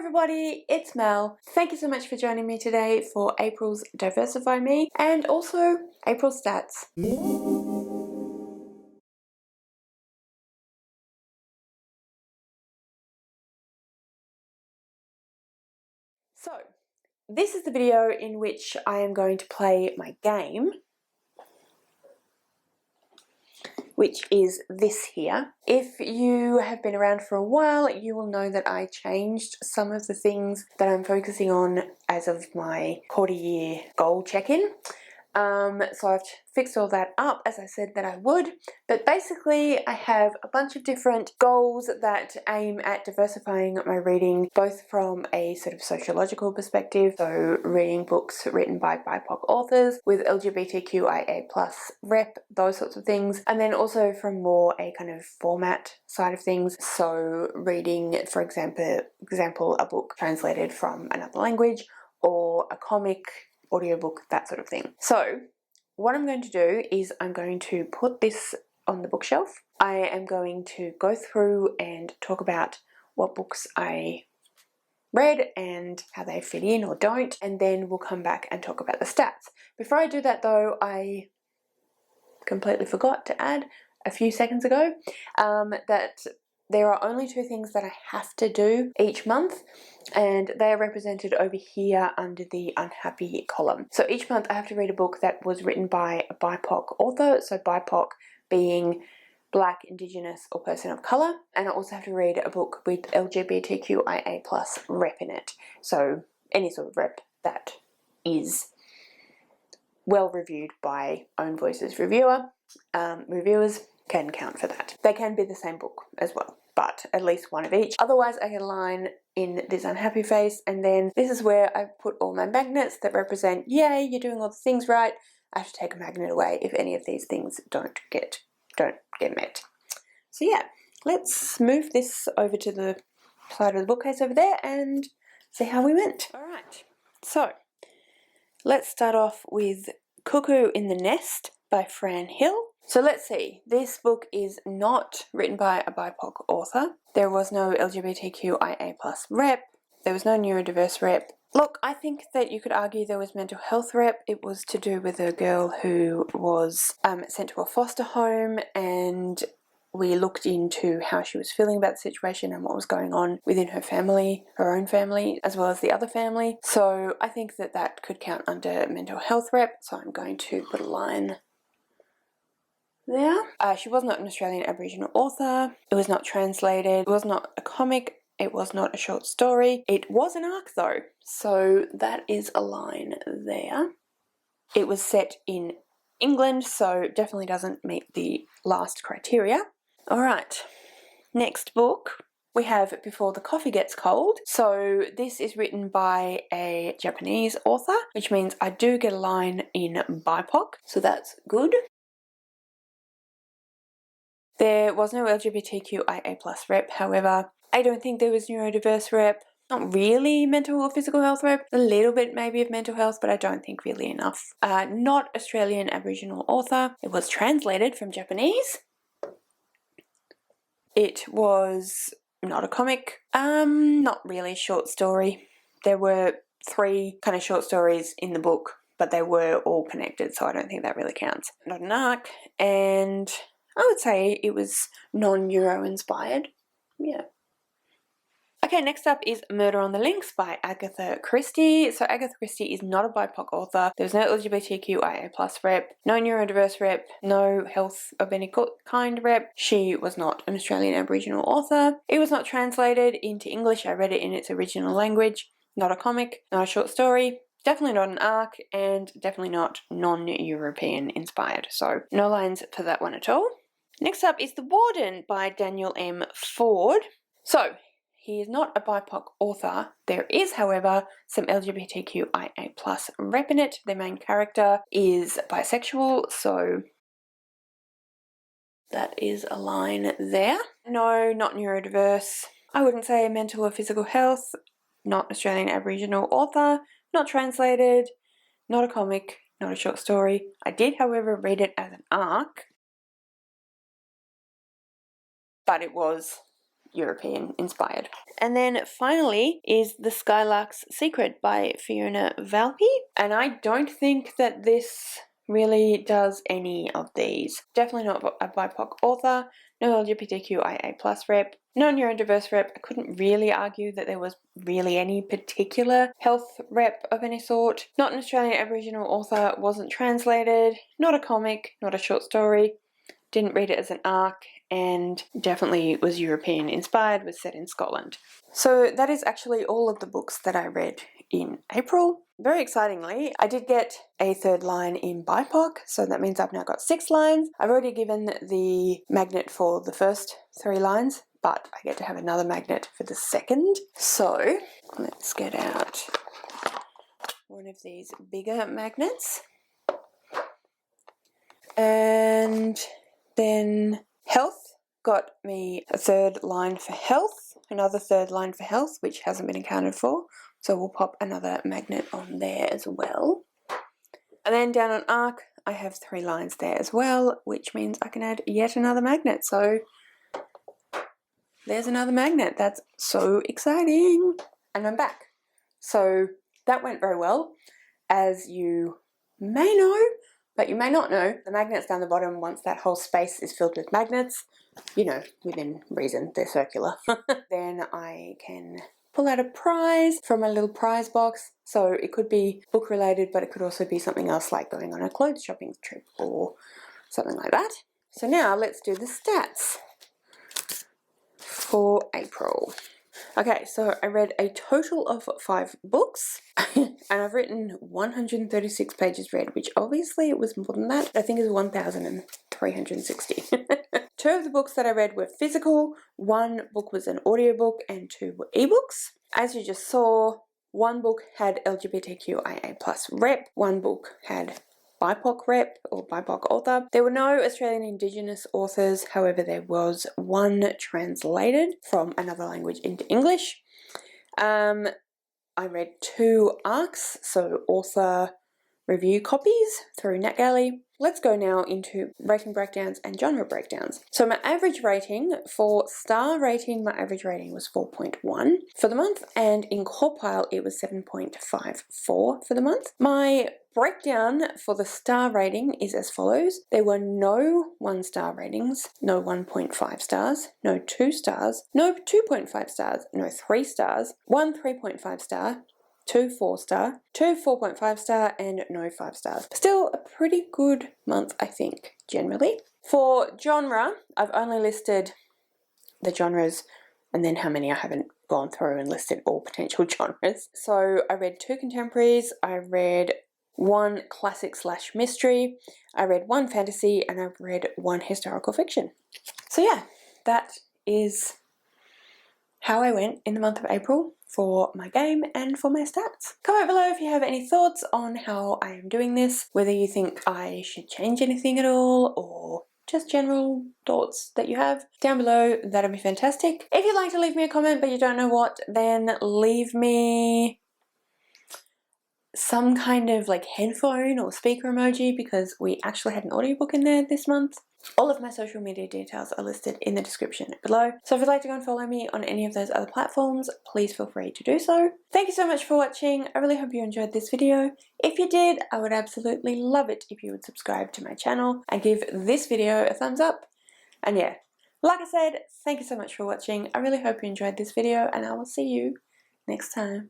everybody, it's Mel. Thank you so much for joining me today for April's Diversify Me and also April's Stats. So, this is the video in which I am going to play my game, which is this here. If you have been around for a while, you will know that I changed some of the things that I'm focusing on as of my quarter year goal check-in. So I've fixed all that up as I said that I would, but basically I have a bunch of different goals that aim at diversifying my reading, both from a sort of sociological perspective, so reading books written by BIPOC authors with LGBTQIA+ rep, those sorts of things, and then also from more a kind of format side of things, so reading, for example, a book translated from another language or a comic, audiobook, that sort of thing. So what I'm going to do is I'm going to put this on the bookshelf. I am going to go through and talk about what books I read and how they fit in or don't, and then we'll come back and talk about the stats. Before I do that though, I completely forgot to add a few seconds ago that there are only two things that I have to do each month, and they are represented over here under the unhappy column. So each month I have to read a book that was written by a BIPOC author, so BIPOC being Black, Indigenous or person of colour, and I also have to read a book with LGBTQIA+ rep in it, so any sort of rep that is well reviewed by Own Voices reviewers can count for that. They can be the same book as well, but at least one of each. Otherwise I get a line in this unhappy face, and then this is where I put all my magnets that represent, yay, you're doing all the things right. I have to take a magnet away if any of these things don't get met. So yeah, let's move this over to the side of the bookcase over there and see how we went. Alright, so let's start off with Cuckoo in the Nest by Fran Hill. So let's see, this book is not written by a BIPOC author. There was no LGBTQIA+ rep. There was no neurodiverse rep. Look, I think that you could argue there was mental health rep. It was to do with a girl who was sent to a foster home, and we looked into how she was feeling about the situation and what was going on within her family, her own family, as well as the other family. So I think that that could count under mental health rep, so I'm going to put a line there. She was not an Australian Aboriginal author. It was not translated. It was not a comic. It was not a short story. It was an arc though, so that is a line there. It was set in England, so definitely doesn't meet the last criteria. Alright, next book we have Before the Coffee Gets Cold. So this is written by a Japanese author, which means I do get a line in BIPOC, so that's good. There was no LGBTQIA+ rep, however, I don't think there was neurodiverse rep. Not really mental or physical health rep, a little bit maybe of mental health, but I don't think really enough. Not Australian Aboriginal author. It was translated from Japanese. It was not a comic, not really a short story. There were 3 kind of short stories in the book, but they were all connected, so I don't think that really counts. Not an arc, and I would say it was non-Euro inspired. Yeah. Okay, next up is Murder on the Links by Agatha Christie. So Agatha Christie is not a BIPOC author. There's no LGBTQIA+ rep, no neurodiverse rep, no health of any kind rep. She was not an Australian Aboriginal author. It was not translated into English. I read it in its original language. Not a comic, not a short story, definitely not an arc, and definitely not non-European inspired. So no lines for that one at all. Next up is The Warden by Daniel M. Ford. So he is not a BIPOC author. There is, however, some LGBTQIA+ rep in it. The main character is bisexual, so that is a line there. No, not neurodiverse. I wouldn't say mental or physical health. Not Australian Aboriginal author. Not translated. Not a comic. Not a short story. I did, however, read it as an arc, but it was European inspired. And then finally is The Skylark's Secret by Fiona Valpy. And I don't think that this really does any of these. Definitely not a BIPOC author, no LGBTQIA+ rep, no neurodiverse rep. I couldn't really argue that there was really any particular health rep of any sort. Not an Australian Aboriginal author, wasn't translated, not a comic, not a short story, didn't read it as an arc, and definitely was European inspired, was set in Scotland. So that is actually all of the books that I read in April. Very excitingly, I did get a third line in BIPOC, so that means I've now got 6 lines. I've already given the magnet for the first 3 lines, but I get to have another magnet for the second. So let's get out one of these bigger magnets. And then health got me a third line for health, another third line for health, which hasn't been accounted for. So we'll pop another magnet on there as well. And then down on arc, I have 3 lines there as well, which means I can add yet another magnet. So there's another magnet. That's so exciting. And I'm back. So that went very well. As you may know, but you may not know, the magnets down the bottom, once that whole space is filled with magnets, you know, within reason, they're circular, then I can pull out a prize from my little prize box. So it could be book related, but it could also be something else like going on a clothes shopping trip or something like that. So now let's do the stats for April. Okay, so I read a total of 5 books and I've written 136 pages read, which obviously it was more than that. I think it's 1,360. 2 of the books that I read were physical, 1 book was an audiobook and 2 were ebooks. As you just saw, 1 book had LGBTQIA+ rep, 1 book had BIPOC rep or BIPOC author. There were no Australian Indigenous authors, however there was 1 translated from another language into English. I read 2 arcs, so author review copies through NetGalley. Let's go now into rating breakdowns and genre breakdowns. So my average rating for star rating, my average rating was 4.1 for the month, and in Corpile it was 7.54 for the month. My breakdown for the star rating is as follows. There were no 1-star ratings, no 1.5 stars, no 2 stars, no 2.5 stars, no 3 stars, 1 3.5 star, 2 4-star, 2 4.5 star, and no 5 stars. Still a pretty good month, I think, generally. For genre, I've only listed the genres and then how many I haven't gone through and listed all potential genres. So I read 2 contemporaries, I read 1 classic/mystery, I read 1 fantasy, and I've read 1 historical fiction. So yeah, that is how I went in the month of April for my game and for my stats. Comment below if you have any thoughts on how I am doing this, whether you think I should change anything at all, or just general thoughts that you have down below. That'd be fantastic. If you'd like to leave me a comment but you don't know what, then leave me some kind of like headphone or speaker emoji, because we actually had an audiobook in there this month. All of my social media details are listed in the description below. So if you'd like to go and follow me on any of those other platforms, please feel free to do so. Thank you so much for watching. I really hope you enjoyed this video. If you did, I would absolutely love it if you would subscribe to my channel and give this video a thumbs up. And yeah, like I said, thank you so much for watching. I really hope you enjoyed this video, and I will see you next time.